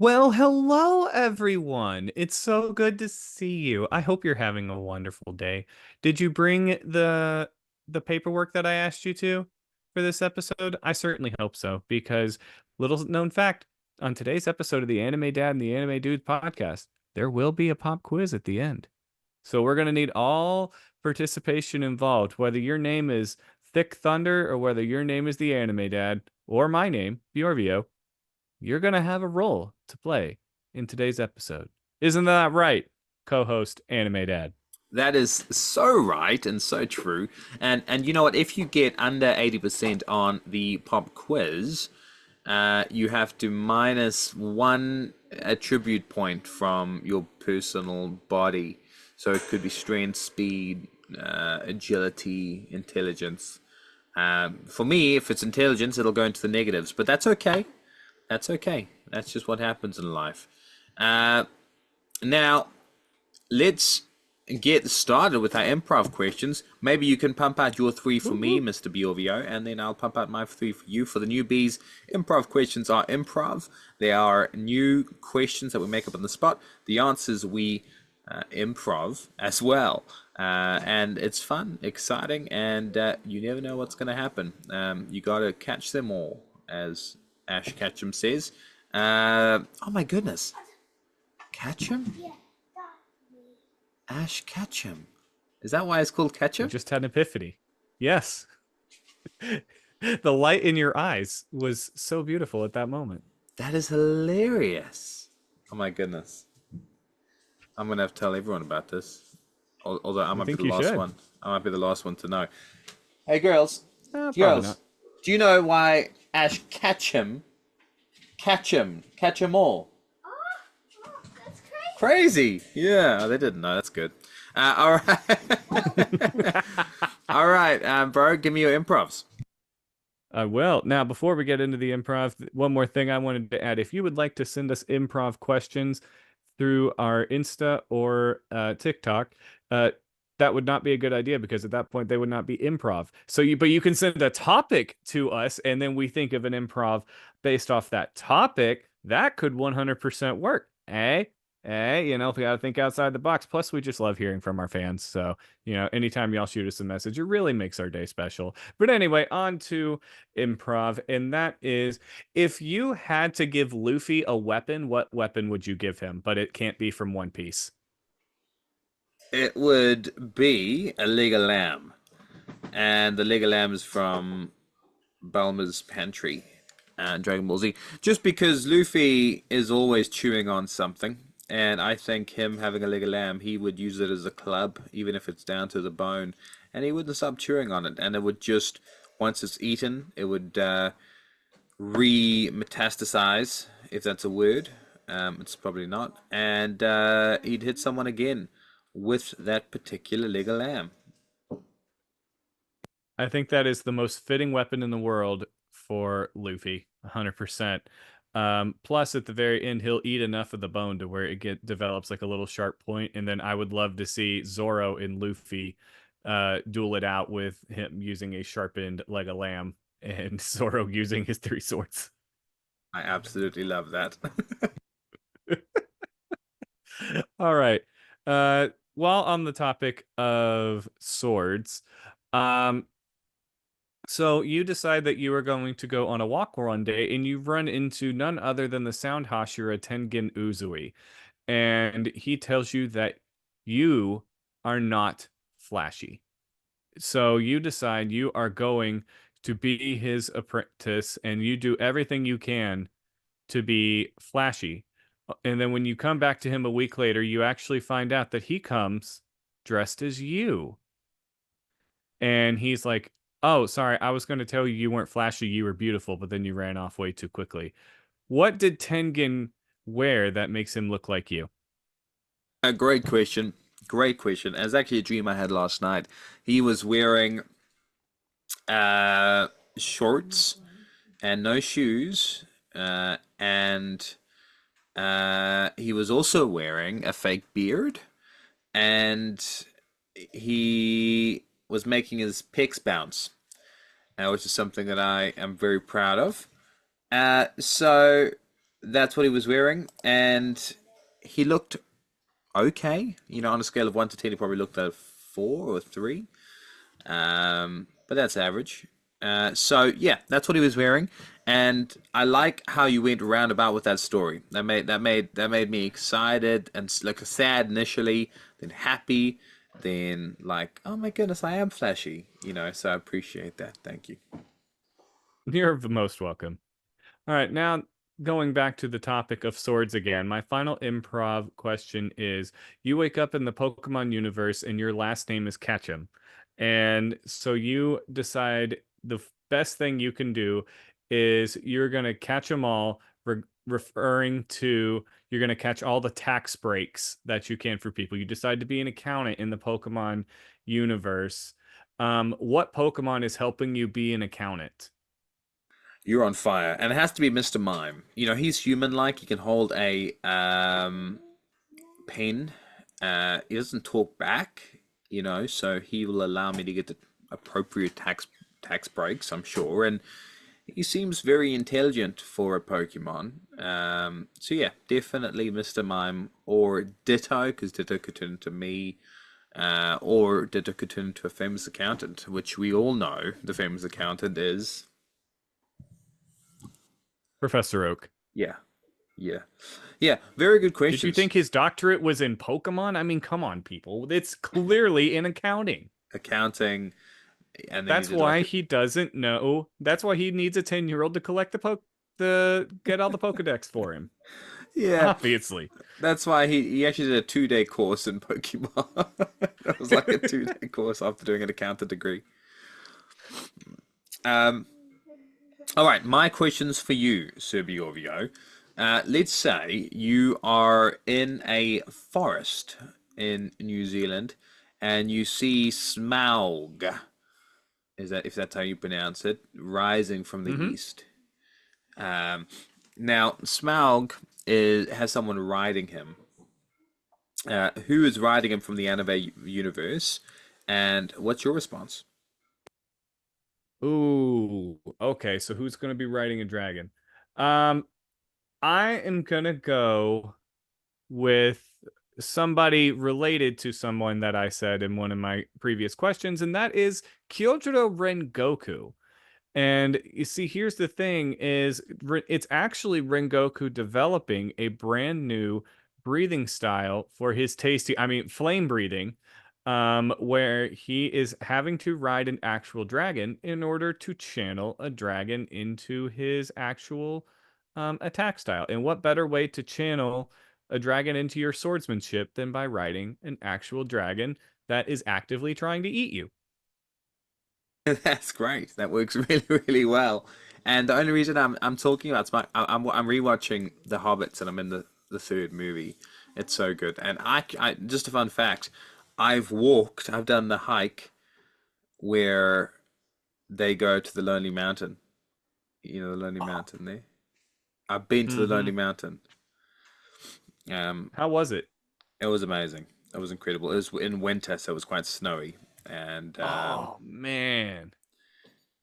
Well, hello everyone. It's so good to see you. I hope you're having a wonderful day. Did you bring the paperwork that I asked you to for this episode? I certainly hope so, because little known fact, on today's episode of the Anime Dad and the Anime Dude podcast, there will be a pop quiz at the end. So we're going to need all participation involved, whether your name is Thick Thunder or whether your name is the Anime Dad or my name, Bjorvio. You're going to have a role to play in today's episode. Isn't that right, co-host Anime Dad? That is so right and so true. And you know what? If you get under 80% on the pop quiz, you have to minus one attribute point from your personal body. So it could be strength, speed, agility, intelligence. For me, if it's intelligence, it'll go into the negatives, but that's okay. That's okay. That's just what happens in life. Uh, Now, let's get started with our improv questions. Maybe you can pump out your three for me, Mr. Bjorvio, and then I'll pump out my three for you. For the newbies, improv questions are improv. They are new questions that we make up on the spot. The answers we improv as well. And it's fun, exciting, and you never know what's going to happen. You got to catch them all, as Ash Ketchum says. Oh my goodness. Ketchum? Ash Ketchum. Is that why it's called You Ketchum? just had an epiphany. Yes. The light in your eyes was so beautiful at that moment. That is hilarious. Oh my goodness. I'm gonna have to tell everyone about this. Although I I might be think the you last should. one. I might be the last one to know. Hey girls, Probably girls, not. do you know why Ash Ketchum, catch 'em all? That's crazy. Crazy. Yeah, they didn't know. That's good. All right. All right, bro, give me your improvs. I will. Now, before we get into the improv, one more thing I wanted to add. If you would like to send us improv questions through our Insta or TikTok, uh, that would not be a good idea because at that point they would not be improv. But you can send a topic to us, and then we think of an improv based off that topic. That could 100% work. If we got to think outside the box. Plus, we just love hearing from our fans. So, anytime y'all shoot us a message, it really makes our day special. But anyway, on to improv, and that is, if you had to give Luffy a weapon, what weapon would you give him? But it can't be from One Piece. It would be a leg of lamb, and the leg of lamb is from Bulma's pantry and Dragon Ball Z. Just because Luffy is always chewing on something, and I think him having a leg of lamb, he would use it as a club, even if it's down to the bone, and he wouldn't stop chewing on it, and it would just once it's eaten, it would re-metastasize, if that's a word. It's probably not, and he'd hit someone again with that particular leg of lamb. I think that is the most fitting weapon in the world for Luffy, 100%. Plus, at the very end, he'll eat enough of the bone to where develops like a little sharp point, and then I would love to see Zoro and Luffy duel it out with him using a sharpened leg of lamb and Zoro using his three swords. I absolutely love that. All right. While on the topic of swords, um, so you decide that you are going to go on a walk one day, and you run into none other than the Sound Hashira Tengen Uzui, and he tells you that you are not flashy. So you decide you are going to be his apprentice, and you do everything you can to be flashy. And then when you come back to him a week later, you actually find out that he comes dressed as you. And he's like, "Oh, sorry, I was going to tell you you weren't flashy, you were beautiful, but then you ran off way too quickly." What did Tengen wear that makes him look like you? A great question. Great question. It's actually a dream I had last night. He was wearing uh, shorts and no shoes, and he was also wearing a fake beard, and he was making his pecs bounce, which is something that I am very proud of. So That's what he was wearing, and he looked okay. On a scale of 1 to 10, he probably looked at a 4 or 3. But that's average. So yeah, that's what he was wearing, and I like how you went roundabout with that story. That made me excited and like sad initially, then happy, then like, oh my goodness, I am flashy. So I appreciate that. Thank you. You're the most welcome. All right, now going back to the topic of swords again, my final improv question is you wake up in the Pokemon universe and your last name is Ketchum. And so you decide the best thing you can do is you're going to catch them all, referring to you're going to catch all the tax breaks that you can for people. You decide to be an accountant in the Pokemon universe. What Pokemon is helping you be an accountant? You're on fire, and it has to be Mr. Mime. He's human-like. He can hold a pen. He doesn't talk back. So he will allow me to get the appropriate tax breaks, I'm sure, and he seems very intelligent for a Pokemon. So yeah, definitely Mr. Mime or Ditto, because Ditto could turn into me, or Ditto could turn into a famous accountant, which we all know the famous accountant is. Professor Oak. Yeah, yeah, yeah. Very good Did you questions. think his doctorate was in Pokemon? I mean, come on, people. It's clearly in accounting. Accounting, and then he That's did like why it. he doesn't know. That's why he needs a 10-year-old to collect the get all the Pokedex for him. Yeah, Obviously. that's why he actually did a 2-day course in Pokemon. It was like a 2-day course after doing an accountant degree. Um, all right, my questions for you, Sir Bjorvio. Let's say you are in a forest in New Zealand and you see Smaug, is that if that's how you pronounce it, rising from the Mm-hmm. east. Um, Now Smaug has someone riding him. Who is riding him from the anime universe, and what's your response? Ooh. Okay, so who's gonna be riding a dragon? Um, I am gonna go with somebody related to someone that I said in one of my previous questions, and that is Kyojuro Rengoku. And you see, here's the thing is it's actually Rengoku developing a brand new breathing style for his flame breathing, where he is having to ride an actual dragon in order to channel a dragon into his actual attack style. And what better way to channel a dragon into your swordsmanship than by riding an actual dragon that is actively trying to eat you? That's great. That works really, really well. And the only reason I'm talking about I'm rewatching The Hobbits and I'm in the third movie. It's so good. And I just a fun fact, I've done the hike where they go to the Lonely Mountain. The Lonely Mountain there. I've been to the Mm-hmm. Lonely Mountain. Um, How was it? it was amazing. It was incredible. It was in winter, so it was quite snowy. And Oh man.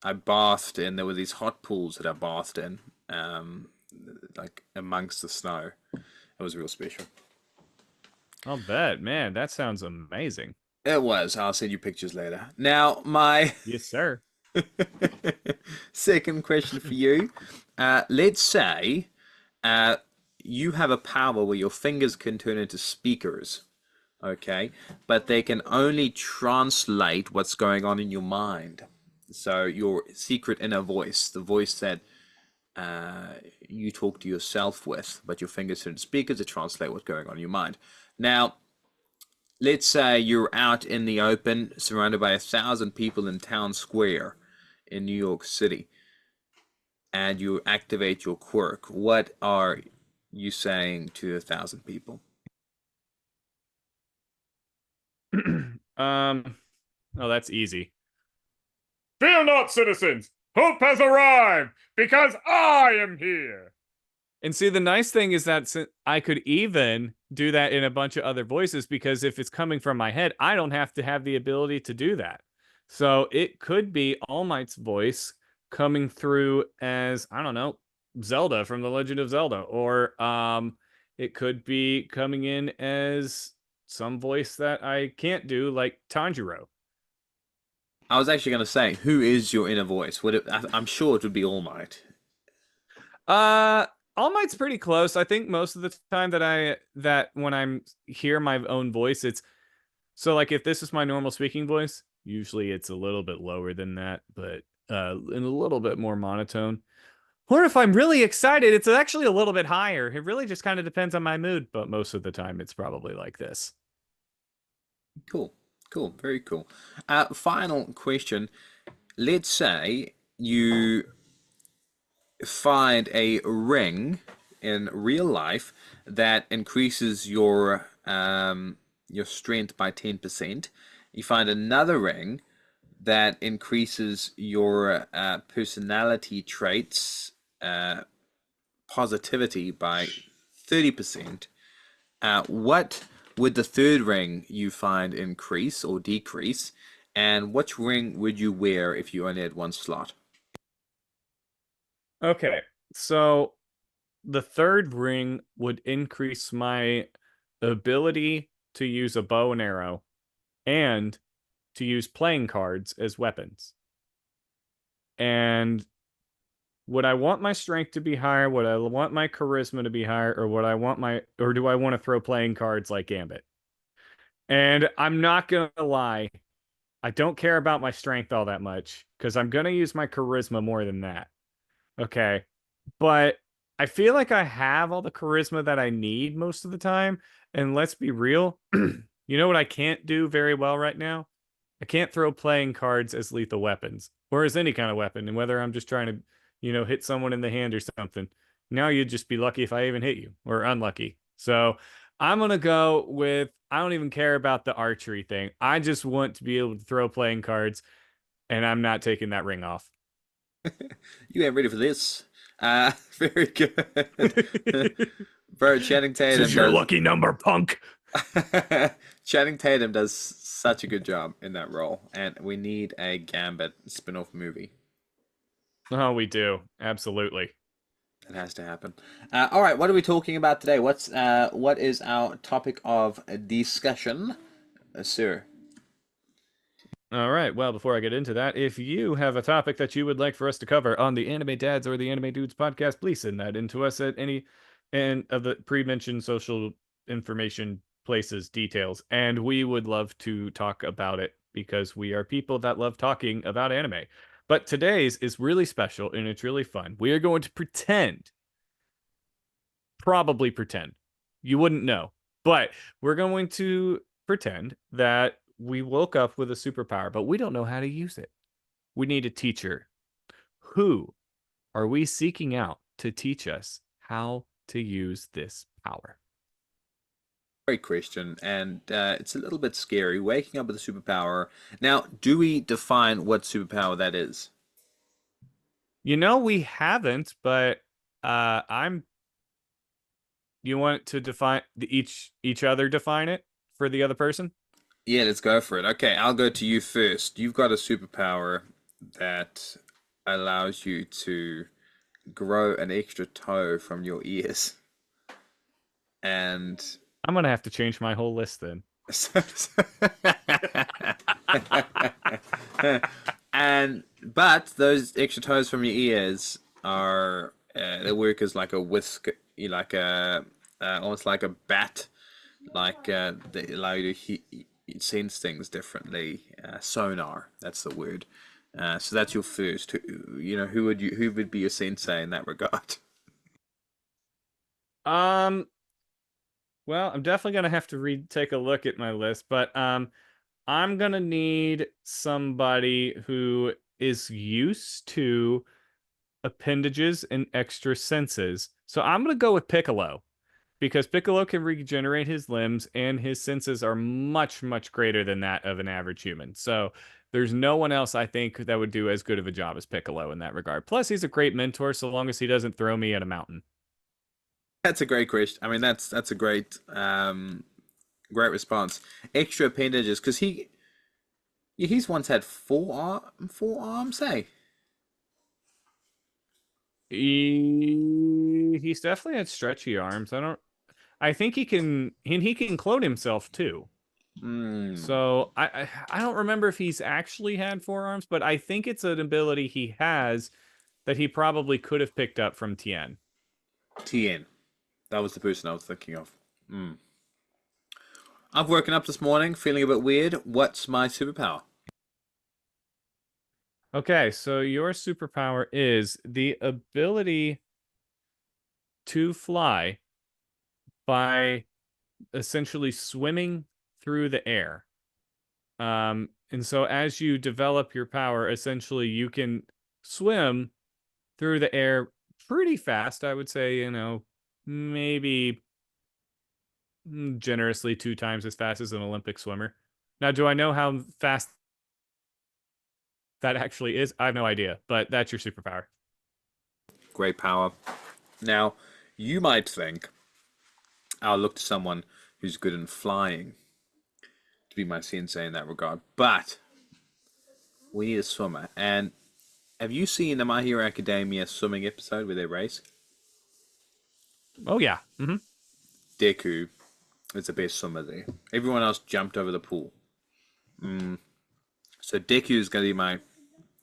I bathed in. There were these hot pools that I bathed in, um, like amongst the snow. It was real special. I'll bet, man. That sounds amazing. It was. I'll send you pictures later. Now, my Yes, sir. second question for you. Let's say uh, you have a power where your fingers can turn into speakers, okay? But they can only translate what's going on in your mind. So your secret inner voice, the voice that you talk to yourself with, but your fingers turn into speakers to translate what's going on in your mind. Now, let's say you're out in the open, surrounded by 1,000 people in town square in New York City, and you activate your quirk. What are you saying to 1,000 people? um, oh, that's easy. Fear not, citizens! Hope has arrived because I am here. And see, the nice thing is that I could even do that in a bunch of other voices because if it's coming from my head, I don't have to have the ability to do that. So it could be All Might's voice coming through as, I don't know, Zelda from The Legend of Zelda, or it could be coming in as some voice that I can't do, like Tanjiro. I was actually going to say, who is your inner voice? Would it? I'm sure it would be All Might. Uh, All Might's pretty close. I think most of the time that when I'm hear my own voice, it's so like if this is my normal speaking voice, usually it's a little bit lower than that, but and a little bit more monotone. Or if I'm really excited, it's actually a little bit higher. It really just kind of depends on my mood, but most of the time it's probably like this. Cool, cool, very cool. Final question. Let's say you find a ring in real life that increases your strength by 10%. You find another ring that increases your personality traits positivity by 30%. What would the third ring you find increase or decrease? And which ring would you wear if you only had one slot? Okay, so the third ring would increase my ability to use a bow and arrow and to use playing cards as weapons. And would I want my strength to be higher? Would I want my charisma to be higher? Or would I want my, or do I want to throw playing cards like Gambit? And I'm not gonna lie, I don't care about my strength all that much because I'm gonna use my charisma more than that. Okay. But I feel like I have all the charisma that I need most of the time. And let's be real, you know what I can't do very well right now? I can't throw playing cards as lethal weapons or as any kind of weapon. And whether I'm just trying to, hit someone in the hand or something, now you'd just be lucky if I even hit you or unlucky. So I'm going to go with I don't even care about the archery thing. I just want to be able to throw playing cards, and I'm not taking that ring off. You ain't ready for this. Very good. Bro, Channing This is Tatum your does lucky number, punk. Channing Tatum does such a good job in that role, and we need a Gambit spin-off movie. Oh, we do. Absolutely. That has to happen. All right, what are we talking about today? What is our topic of discussion, sir? All right. Well, before I get into that, if you have a topic that you would like for us to cover on the Anime Dads or the Anime Dudes podcast, please send that in to us at any and of the pre-mentioned social information places details, and we would love to talk about it because we are people that love talking about anime. But today's is really special and it's really fun. We are going to probably pretend. You wouldn't know. But we're going to pretend that we woke up with a superpower, but we don't know how to use it. We need a teacher. Who are we seeking out to teach us how to use this power? Great question, and it's a little bit scary. Waking up with a superpower. Now, do we define what superpower that is? We haven't, but I'm you want to define each other define it for the other person? Yeah, let's go for it. Okay, I'll go to you first. You've got a superpower that allows you to grow an extra toe from your ears. And I'm gonna have to change my whole list then. so- and but those extra toes from your ears are they work as like a whisk, like a almost like a bat, like they allow you to sense things differently. Sonar, that's the word. So that's your first. Who would be your sensei in that regard? Um, well, I'm definitely gonna have to take a look at my list, but I'm gonna need somebody who is used to appendages and extra senses. So I'm gonna go with Piccolo because Piccolo can regenerate his limbs and his senses are much, much greater than that of an average human. So there's no one else I think that would do as good of a job as Piccolo in that regard. Plus, he's a great mentor so long as he doesn't throw me at a mountain. That's a great question. I mean, that's a great response. Extra appendages, because he's once had four arms, hey? he's definitely had stretchy arms. I think he can clone himself too. So I don't remember if he's actually had forearms, but I think it's an ability he has that he probably could have picked up from Tien. Tien. That was the person I was thinking of. I've woken up this morning feeling a bit weird. What's my superpower? Okay, so your superpower is the ability to fly by essentially swimming through the air. And so as you develop your power, essentially you can swim through the air pretty fast. I would say, maybe generously 2 times as fast as an Olympic swimmer. Now, do I know how fast that actually is? I have no idea, but that's your superpower. Great power. Now, you might think I'll look to someone who's good in flying to be my sensei in that regard, but we need a swimmer. And have you seen the My Hero Academia swimming episode where they race? Oh yeah. Mm-hmm. Deku is the best swimmer there. Everyone else jumped over the pool. So Deku is going to be my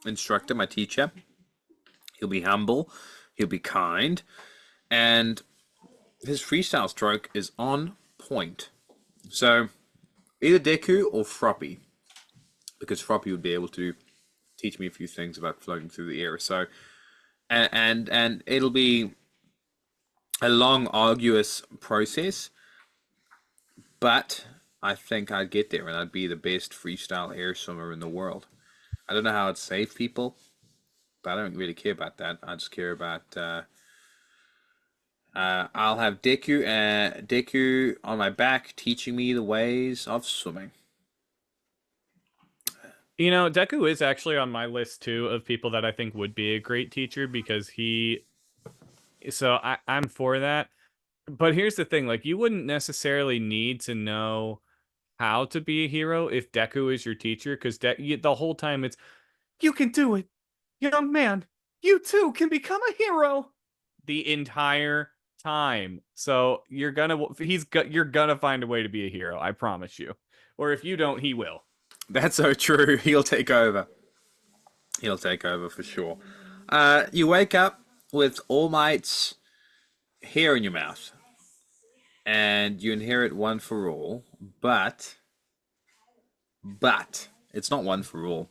instructor, my teacher. He'll be humble, he'll be kind, and his freestyle stroke is on point. So either Deku or Froppy, because Froppy would be able to teach me a few things about floating through the air. So and it'll be a long, arduous process, but I think I'd get there and I'd be the best freestyle air swimmer in the world. I don't know how I'd save people, but I don't really care about that. I just care about I'll have Deku on my back teaching me the ways of swimming. Deku is actually on my list too of people that I think would be a great teacher because so I'm for that. But here's the thing, like you wouldn't necessarily need to know how to be a hero if Deku is your teacher, because the whole time it's, you can do it, young man. You too can become a hero. The entire time. So you're gonna find a way to be a hero. I promise you. Or if you don't, he will. That's so true. He'll take over. He'll take over for sure. You wake up with All Might's hair in your mouth, and you inherit one for all. But it's not one for all.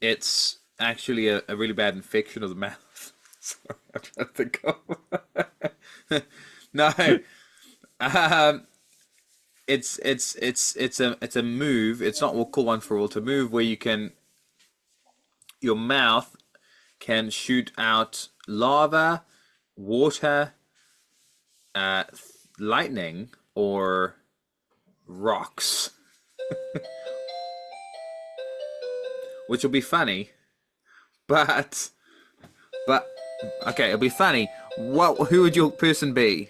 It's actually a really bad infection of the mouth. Sorry, I'm trying to think of. No, it's a move. It's not what we'll call one for all. It's a move where your mouth can shoot out lava, water, lightning, or rocks, which will be funny. But okay, it'll be funny. Who would your person be?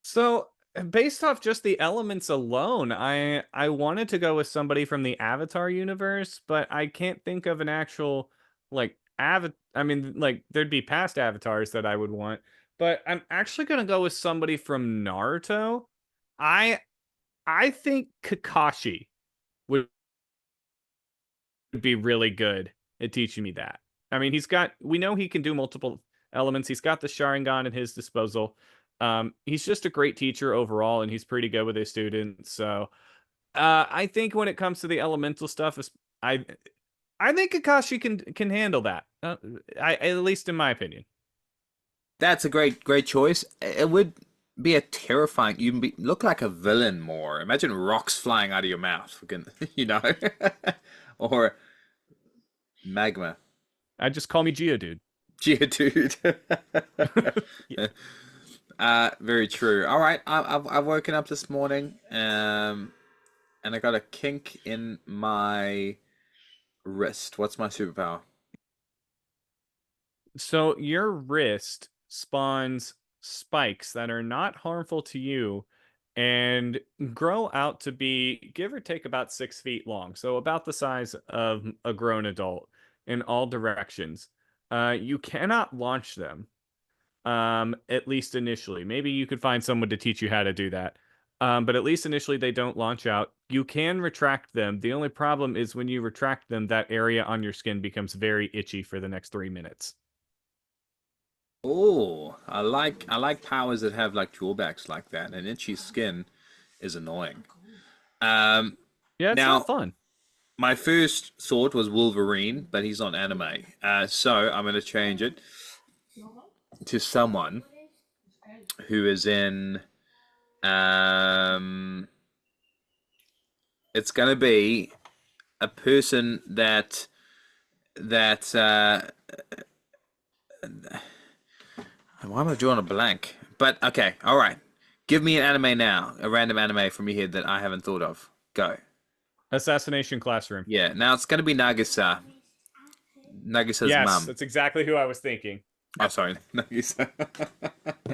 So based off just the elements alone, I wanted to go with somebody from the Avatar universe, but I can't think of an actual like I mean, like there'd be past avatars that I would want, but I'm actually gonna go with somebody from Naruto. I I think Kakashi would be really good at teaching me that. I mean, we know he can do multiple elements. He's got the Sharingan at his disposal. He's just a great teacher overall, and he's pretty good with his students. So, I think when it comes to the elemental stuff, I I think Kakashi can handle that. At least in my opinion. That's a great choice. It would be a terrifying. Look like a villain more. Imagine rocks flying out of your mouth. You know, or magma. Just call me Geodude. Geodude. Yeah. Very true. All right, I've woken up this morning, and I got a kink in my wrist. What's my superpower? So your wrist spawns spikes that are not harmful to you and grow out to be give or take about 6 feet long. So about the size of a grown adult in all directions. You cannot launch them. at least initially. Maybe you could find someone to teach you how to do that. But at least initially, they don't launch out. You can retract them. The only problem is when you retract them, that area on your skin becomes very itchy for the next 3 minutes. Oh, I like powers that have like drawbacks like that. And itchy skin is annoying. Um, Yeah, it's not Now fun. my first thought was Wolverine, but he's not anime. So I'm gonna change it to someone who is in. Um, it's gonna be a person that. Why am I drawing a blank? But okay, all right. Give me an anime now, a random anime from your head that I haven't thought of. Go. Assassination Classroom. Yeah, now it's gonna be Nagisa. Nagisa's Yes, mum. that's exactly who I was thinking. Oh, sorry, Nagisa.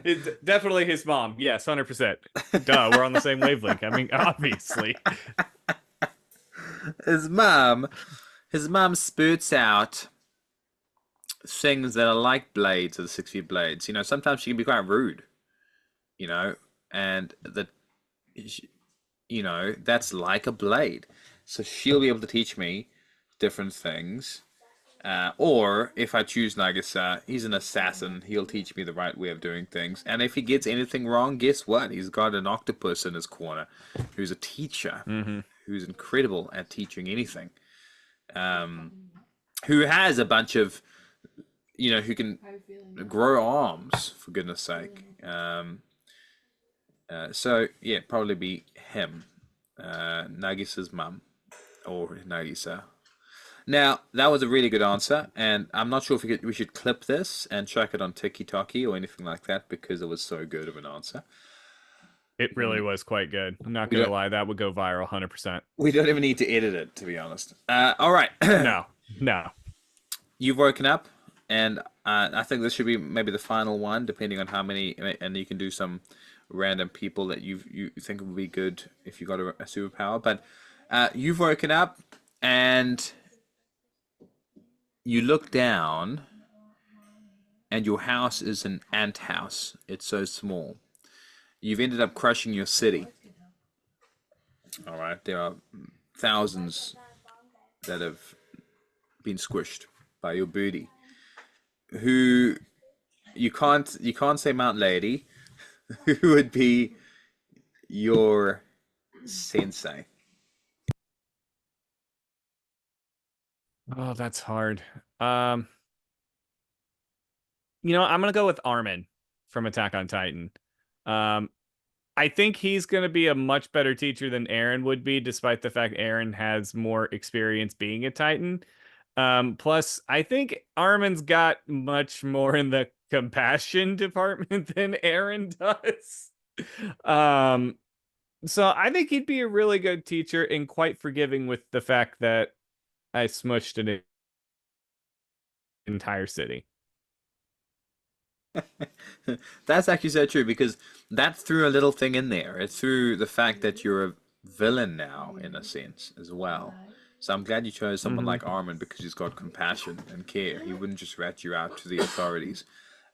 It's definitely his mom. Yes, 100%. Duh, we're on the same wavelength. I mean, obviously. his mum. His mum spurts out things that are like blades, or the 6 feet blades. You know, sometimes she can be quite rude. You know, and that's like a blade. So she'll be able to teach me different things. Or if I choose Nagisa, he's an assassin. He'll teach me the right way of doing things. And if he gets anything wrong, guess what? He's got an octopus in his corner who's a teacher, Mm-hmm. who's incredible at teaching anything. Um, who has a bunch of, who can grow arms, for goodness sake. So, yeah, probably be him, Nagisa's mum, or Nagisa. Now, that was a really good answer, and I'm not sure if we should clip this and chuck it on TikTok or anything like that because it was so good of an answer. It really was quite good. I'm not We gonna don't lie, that would go viral 100%. we don't even need to edit it, to be honest. All right, No, no. you've woken up, and I think this should be maybe the final one, depending on how many, and you can do some random people that you think would be good if you got a superpower. But you've woken up, and you look down, and your house is an ant house. It's so small. You've ended up crushing your city. All right, there are thousands that have been squished by your booty. Who you can't say Mount Lady. Who would be your sensei? Oh, that's hard. Um, I'm gonna go with Armin from Attack on Titan. Um, I think he's gonna be a much better teacher than Aaron would be, despite the fact Aaron has more experience being a Titan. Plus, I think Armin's got much more in the compassion department than Aaron does. Um, so I think he'd be a really good teacher and quite forgiving with the fact that I smushed an entire city. That's actually so true because that threw a little thing in there. It threw the fact that you're a villain now, in a sense, as well. So I'm glad you chose someone Hmm. like Armin because he's got compassion and care. He wouldn't just rat you out to the authorities.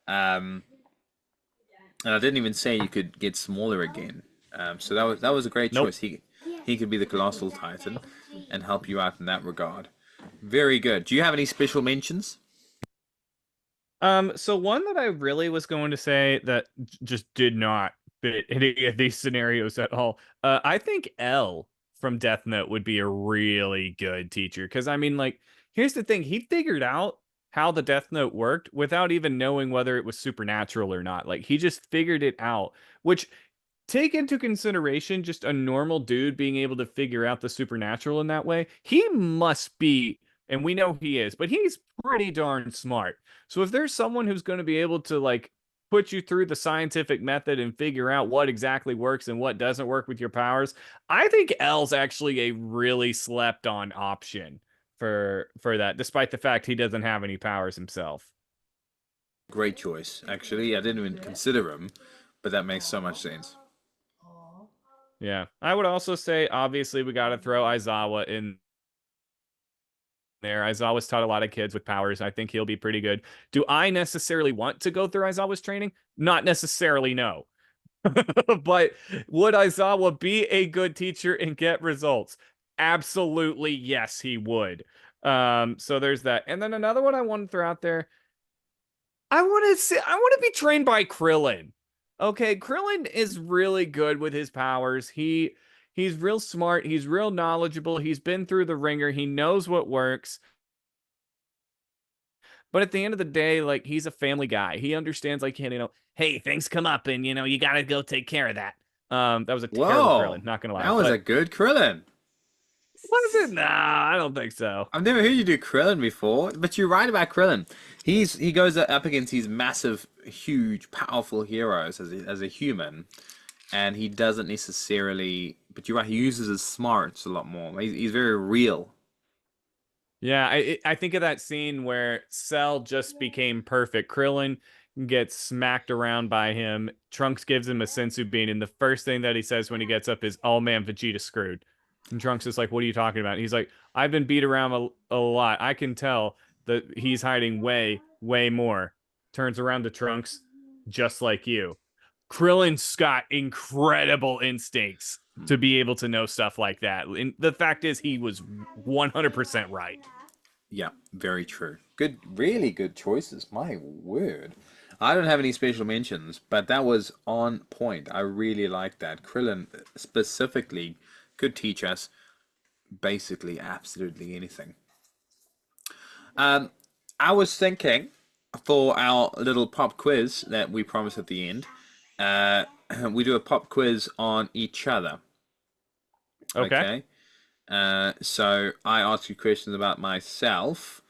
Um, and I didn't even say you could get smaller again. So that was a great Nope. choice. He could be the colossal titan and help you out in that regard. Very good. Do you have any special mentions? So one that I really was going to say that just did not fit any of these scenarios at all. I think L from Death Note would be a really good teacher because I mean, like, here's the thing: he figured out how the Death Note worked without even knowing whether it was supernatural or not. Like, he just figured it out, which take into consideration just a normal dude being able to figure out the supernatural in that way. He must be, and we know he is, but he's pretty darn smart. So if there's someone who's going to be able to like put you through the scientific method and figure out what exactly works and what doesn't work with your powers, I think L's actually a really slept on option for that, despite the fact he doesn't have any powers himself. Great choice. Actually, I didn't even consider him, but that makes so much sense. Yeah. I would also say obviously we got to throw Aizawa in there. Aizawa's taught a lot of kids with powers. I think he'll be pretty good. Do I necessarily want to go through Aizawa's training? Not necessarily, no. But would Aizawa be a good teacher and get results? Absolutely, yes, he would. So there's that. And then another one I want to throw out there. I want to be trained by Krillin. Okay, Krillin is really good with his powers. He's real smart, he's real knowledgeable, he's been through the ringer, he knows what works. But at the end of the day, like he's a family guy. He understands like, hey, things come up and you gotta go take care of that. That was a terrible Whoa, Krillin, not gonna lie. that was a But good Krillin. was it? Nah, I don't think so. I've never heard you do Krillin before, but you're right about Krillin. He goes up against these massive, huge, powerful heroes as a human, and he doesn't necessarily. But you're right. He uses his smarts a lot more. He's very real. Yeah, I think of that scene where Cell just became perfect. Krillin gets smacked around by him. Trunks gives him a sensu bean, and the first thing that he says when he gets up is, "Oh man, Vegeta's screwed." And Trunks is like, "What are you talking about?" And he's like, "I've been beat around a lot. I can tell that he's hiding way, way more." Turns around to Trunks, just like you. Krillin's got incredible instincts to be able to know stuff like that. And the fact is, he was 100% right. Yeah, very true. Good, really good choices. My word. I don't have any special mentions, but that was on point. I really like that. Krillin specifically could teach us basically absolutely anything. I was thinking for our little pop quiz that we promised at the end, uh, we do a pop quiz on each other. Okay. Okay. So I ask you questions about myself,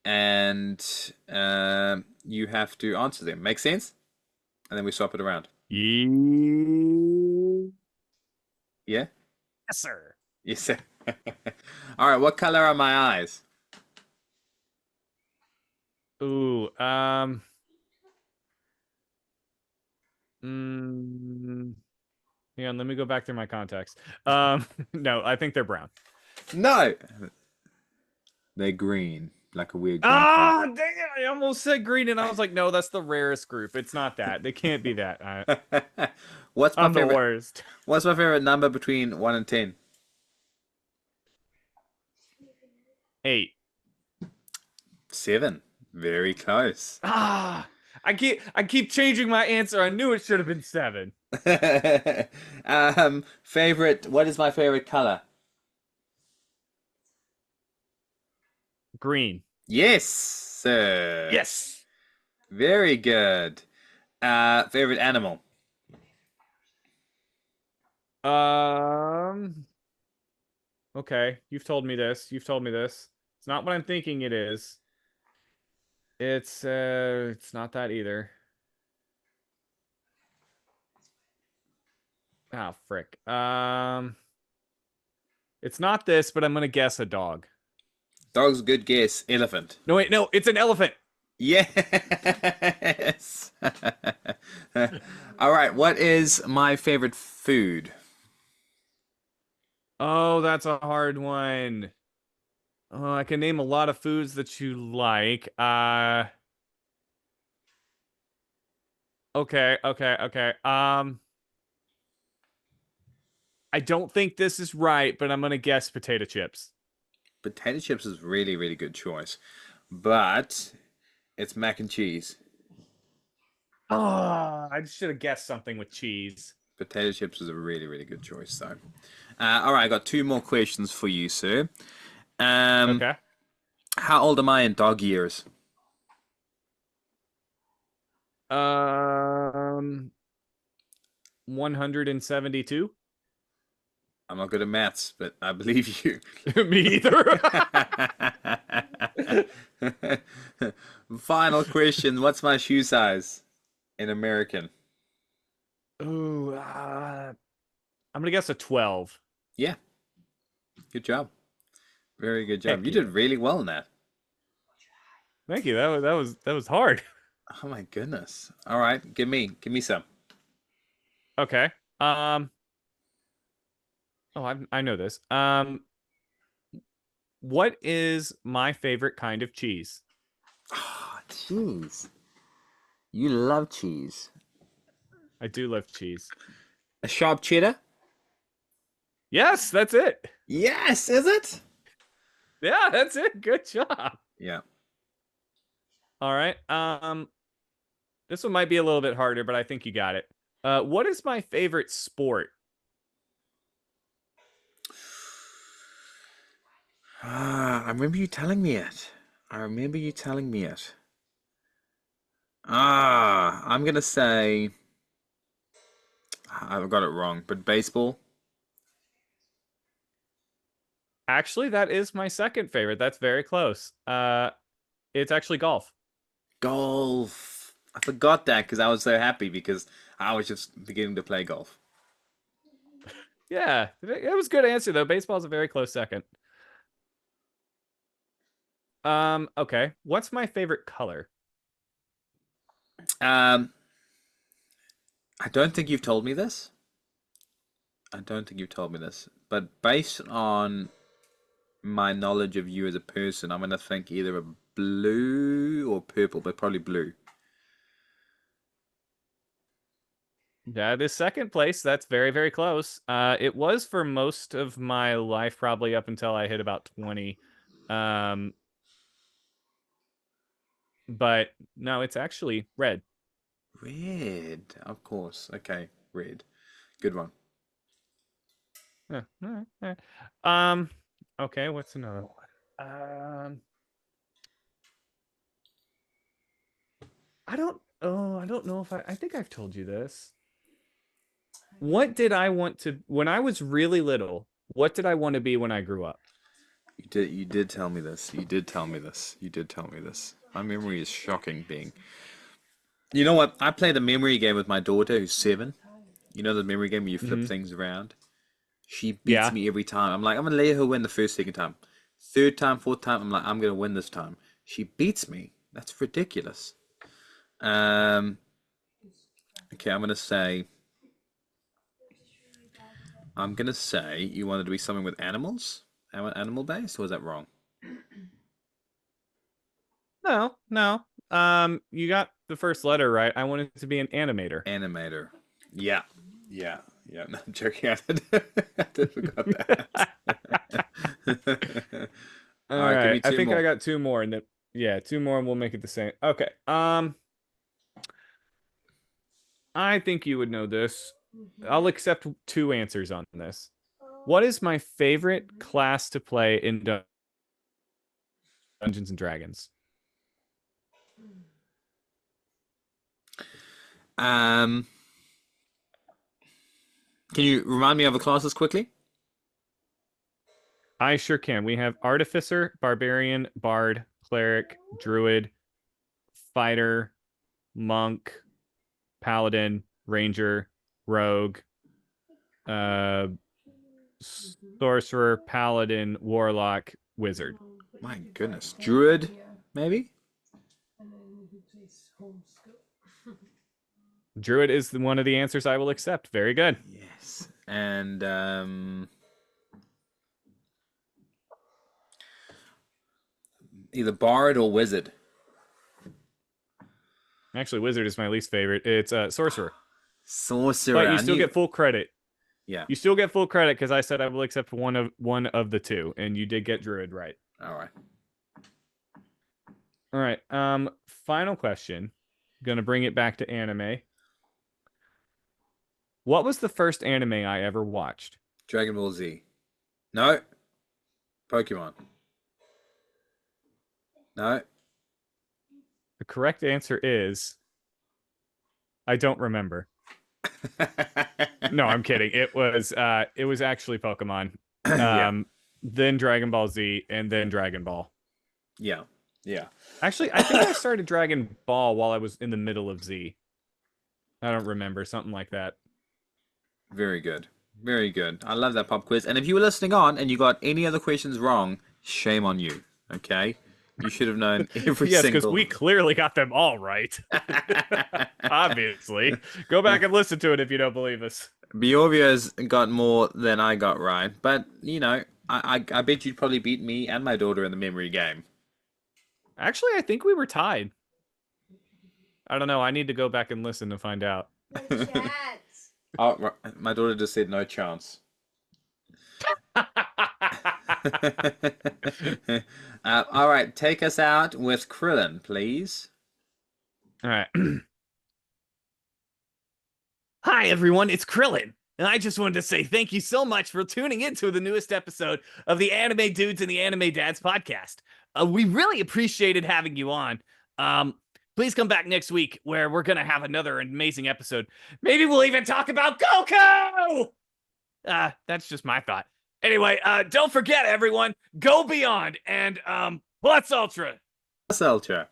and you have to answer them. Make sense? And then we swap it around. Yes, Yeah? sir. Yes, sir. All right, what color are my eyes? Ooh, mm, hang on, let me go back through my context. No, I think they're brown. No! They're green, like a weird green color. Ah, dang it! I almost said green, and I was like, no, that's the rarest group. It's not that. They can't be that. What's my I'm the favorite? worst. What's my favorite number between 1 and 10? 8. 7. Very close. Ah, I keep changing my answer. I knew it should have been 7. Favorite. What is my favorite color? Green. Yes, sir. Yes. Very good. Favorite animal? Um. Okay, you've told me this. You've told me this. It's not what I'm thinking it is. It's not that either. Ah, frick. It's not this, but I'm gonna guess a dog. Dog's a good guess. Elephant. No, wait, no, it's an elephant. Yes. All right. What is my favorite food? Oh, that's a hard one. Oh, I can name a lot of foods that you like. Okay. I don't think this is right, but I'm gonna guess potato chips. Potato chips is really, really good choice, but it's mac and cheese. Oh, I should have guessed something with cheese. Potato chips is a really, really good choice, though. All right, I got two more questions for you, sir. Um, Okay. how old am I in dog years? Um, 172? I'm not good at maths, but I believe you. Me either. Final question. What's my shoe size in American? Ooh, I'm gonna guess a 12. Yeah, good job. Very good job. Heck You yeah. did really well in that. Thank you. That was hard. Oh my goodness. All right, give me some. Okay. Oh, I know this. What is my favorite kind of cheese? Oh, cheese. You love cheese. I do love cheese. A sharp cheddar? Yes, that's it. Yes, is it? Yeah, that's it. Good job. Yeah. All right. This one might be a little bit harder, but I think you got it. What is my favorite sport? I remember you telling me it. I remember you telling me it. I'm gonna say I've got it wrong, but baseball. Actually, that is my second favorite. That's very close. It's actually golf. Golf. I forgot that because I was so happy because I was just beginning to play golf. Yeah, it was a good answer though. Baseball's a very close second. Okay. What's my favorite color? Um, I don't think you've told me this. I don't think you've told me this, but based on my knowledge of you as a person, I'm gonna think either a blue or purple, but probably blue. That is second place. That's very, very close. It was for most of my life, probably up until I hit about 20. Um, but no, it's actually red. Red, of course. Okay, red. Good one. Yeah, all right, all right. Okay, what's another one? I don't know if I think I've told you this. What did I want to, when I was really little, what did I want to be when I grew up? You did tell me this. You did tell me this. You did tell me this. My memory is shocking being. You know what? I played a memory game with my daughter who's 7. You know the memory game where you flip Hmm. things around? She beats Yeah. me every time. I'm like, I'm gonna let her win the first, second time. Third time, fourth time, I'm like, I'm gonna win this time. She beats me. That's ridiculous. Um, okay, I'm gonna say you wanted to be something with animals? Animal based, or was that wrong? No, no. You got the first letter right. I wanted to be an animator. Animator. Yeah. Yeah. Yeah. No, I'm joking. I did forgot that. All All right, give right. me I two think I more. got two more and then yeah, two more and we'll make it the same. Okay. I think you would know this. I'll accept two answers on this. What is my favorite class to play in Dungeons and Dragons? Um, can you remind me of the classes quickly? I sure can. We have Artificer, Barbarian, Bard, Cleric, Druid, Fighter, Monk, Paladin, Ranger, Rogue, uh, Sorcerer, Paladin, Warlock, Wizard. My goodness. Druid, maybe? Druid is one of the answers I will accept. Very good. Yes. And either Bard or Wizard. Actually, Wizard is my least favorite. It's Sorcerer. Sorcerer. But you I still knew. get full credit. Yeah. You still get full credit because I said I will accept one of the two, and you did get Druid right. All right. All right. Final question. Gonna bring it back to anime. What was the first anime I ever watched? Dragon Ball Z. No. Pokemon. No. The correct answer is I don't remember. No, I'm kidding. It was actually Pokemon. Yeah. Then Dragon Ball Z, and then Dragon Ball. Yeah. Yeah. Actually, I think I started Dragon Ball while I was in the middle of Z. I don't remember, something like that. Very good. Very good. I love that pop quiz. And if you were listening on and you got any other questions wrong, shame on you. Okay? You should have known every Yes, because single. we clearly got them all right. Obviously. Go back and listen to it if you don't believe us. Bjorvio's got more than I got right, but I bet you'd probably beat me and my daughter in the memory game. Actually, I think we were tied. I don't know. I need to go back and listen to find out. No chance. Oh, my daughter just said no chance. All right, take us out with Krillin, please. All right. Hi, everyone. It's Krillin. And I just wanted to say thank you so much for tuning into the newest episode of the Anime Dudes and the Anime Dads podcast. We really appreciated having you on. Please come back next week where we're going to have another amazing episode. Maybe we'll even talk about Goku! That's just my thought. Anyway, don't forget, everyone, go beyond and, plus ultra. Plus Ultra.